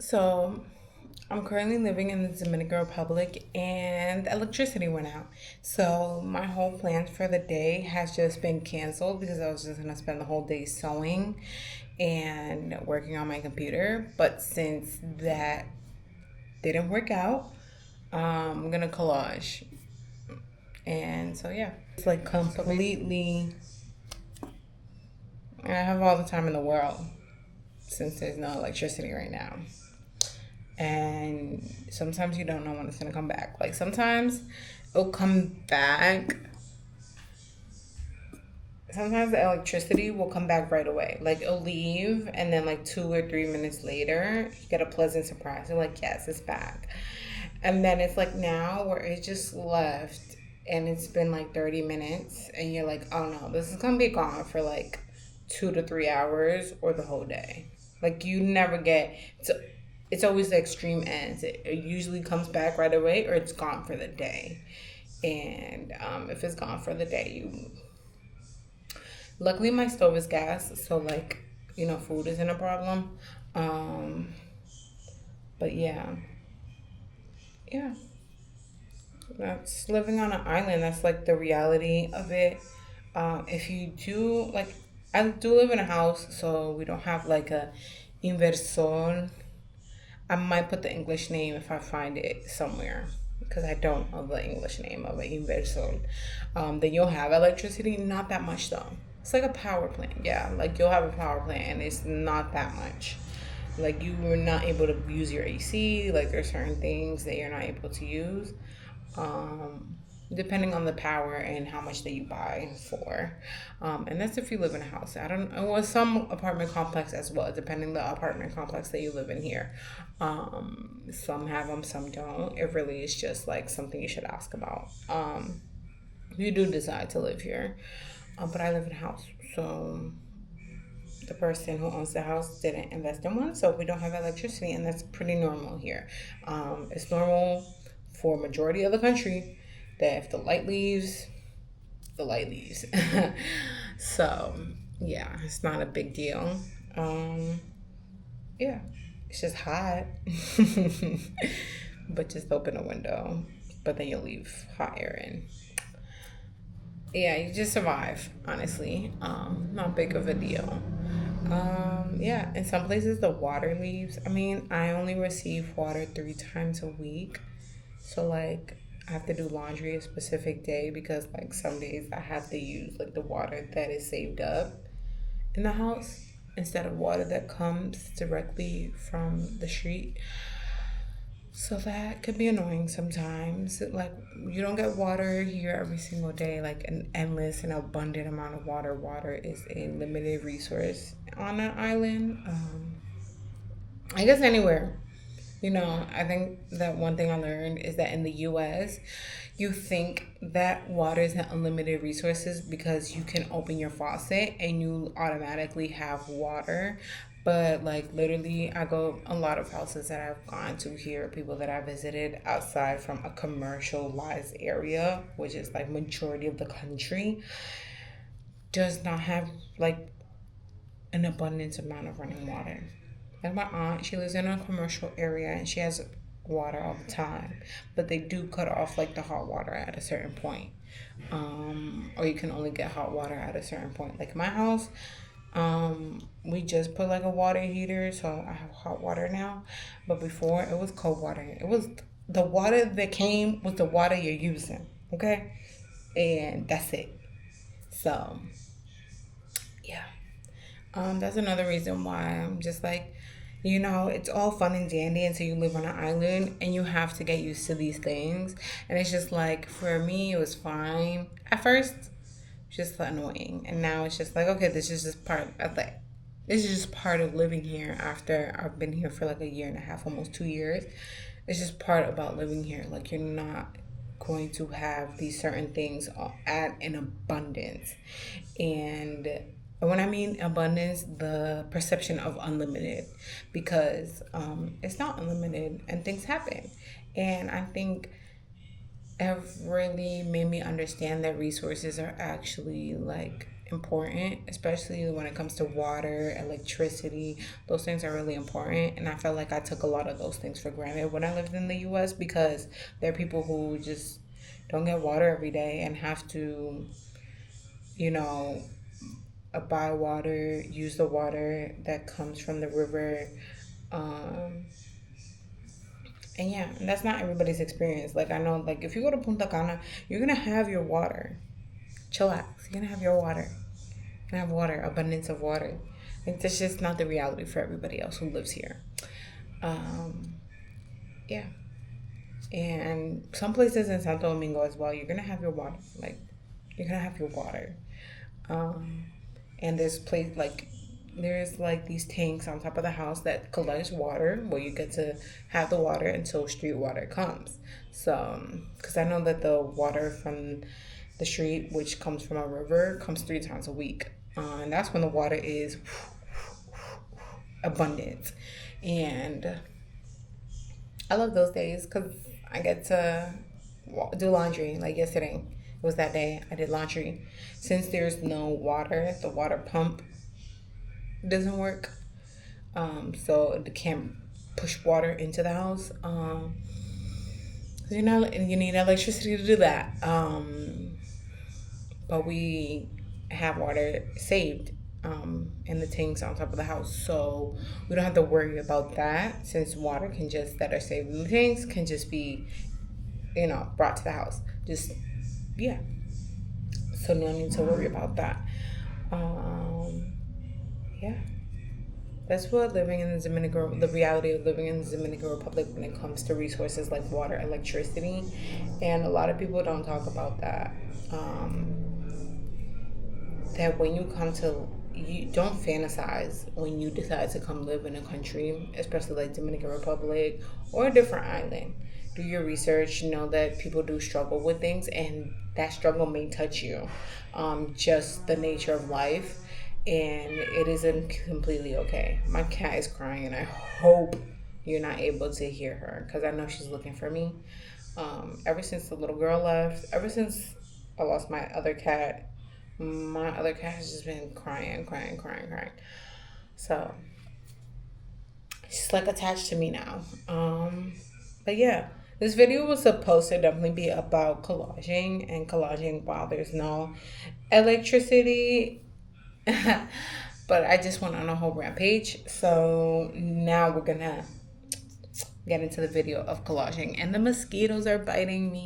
So, I'm currently living in the Dominican Republic and the electricity went out. So, my whole plan for the day has just been canceled because I was just going to spend the whole day sewing and working on my computer. But since that didn't work out, I'm going to collage. And so, yeah, it's like completely, I have all the time in the world since there's no electricity right now. And sometimes you don't know when it's gonna come back. Like sometimes it'll come back. Sometimes the electricity will come back right away. Like it'll leave, and then like 2 or 3 minutes later, you get a pleasant surprise. You're like, yes, it's back. And then it's like now where it just left, and it's been like 30 minutes, and you're like, oh no, this is gonna be gone for like 2 to 3 hours or the whole day. Like you never get. It's always the extreme ends. It usually comes back right away, or it's gone for the day. And if it's gone for the day, you luckily my stove is gas, so like food isn't a problem. Um, but yeah, yeah, that's living on an island. That's like the reality of it. If you do like, I do live in a house, so we don't have like a inversor. I might put the English name if I find it somewhere because I don't know the English name of an inversor. Then you'll have electricity, not that much though. It's like a power plant, yeah. Like you'll have a power plant and it's not that much. Like you were not able to use your AC. Like there's certain things that you're not able to use. Um, Depending on the power and how much that you buy for. And that's if you live in a house. I don't know, well, some apartment complex as well, depending the apartment complex that you live in here. Some have them, some don't. It really is just like something you should ask about. If you do decide to live here. But I live in a house, so the person who owns the house didn't invest in one, so we don't have electricity, and that's pretty normal here. It's normal for majority of the country that if the light leaves, the light leaves. So yeah, it's not a big deal. Um, yeah, it's just hot, but just open a window, but then you'll leave hot air in. Yeah, you just survive, honestly. Not big of a deal. Yeah, in some places the water leaves. I mean, I only receive water 3 times a week. So like I have to do laundry a specific day because like some days I have to use like the water that is saved up in the house instead of water that comes directly from the street. So that could be annoying sometimes. Like you don't get water here every single day, like an endless and abundant amount of water. Water is a limited resource on an island. I guess anywhere. I think that one thing I learned is that in the US, you think that water is an unlimited resources because you can open your faucet and you automatically have water. But like literally, I go a lot of houses that I've gone to here, people that I visited outside from a commercialized area, which is like majority of the country, does not have like an abundance amount of running water. Like my aunt, she lives in a commercial area and she has water all the time, but they do cut off like the hot water at a certain point. Or you can only get hot water at a certain point. Like my house, we just put like a water heater, so I have hot water now. But before it was cold water. It was the water that came was the water you're using, okay? And that's it. So yeah. That's another reason why I'm just like, it's all fun and dandy until you live on an island and you have to get used to these things. And it's just like, for me, it was fine. At first, just annoying. And now it's just like, okay, this is just part of living here after I've been here for like a year and a half, almost 2 years. It's just part about living here. Like, you're not going to have these certain things at an abundance. And when I mean abundance, the perception of unlimited, because it's not unlimited and things happen. And I think have really made me understand that resources are actually like important, especially when it comes to water, electricity. Those things are really important. And I felt like I took a lot of those things for granted when I lived in the US because there are people who just don't get water every day and have to, you know, buy water, use the water that comes from the river. Um, and yeah, and that's not everybody's experience. Like I know, like if you go to Punta Cana, you're gonna have your water. Chillax. You're gonna have your water. You're gonna have water, abundance of water. Like that's just not the reality for everybody else who lives here. Um, yeah, and some places in Santo Domingo as well, you're gonna have your water. Like you're gonna have your water. Um, and there's like these tanks on top of the house that collects water where you get to have the water until street water comes. So because I know that the water from the street, which comes from a river, comes 3 times a week, and that's when the water is abundant. And I love those days because I get to do laundry. Like yesterday was that day I did laundry. Since there's no water, the water pump doesn't work. So it can't push water into the house. You need electricity to do that. But we have water saved in the tanks on top of the house, so we don't have to worry about that since water can just that are saved in the tanks can just be brought to the house. Just yeah, so no need to worry about that. Yeah, that's what the reality of living in the Dominican Republic when it comes to resources like water, electricity, and a lot of people don't talk about that. That when you come to you don't fantasize when you decide to come live in a country, especially like Dominican Republic or a different island. Do your research. Know that people do struggle with things, and that struggle may touch you. Just the nature of life, and it isn't completely okay. My cat is crying, and I hope you're not able to hear her because I know she's looking for me. Ever since the little girl left, ever since I lost my other cat has just been crying, crying, crying, crying. So she's like attached to me now. But yeah, this video was supposed to definitely be about collaging while there's no electricity. But I just went on a whole rampage. So now we're gonna get into the video of collaging, and the mosquitoes are biting me.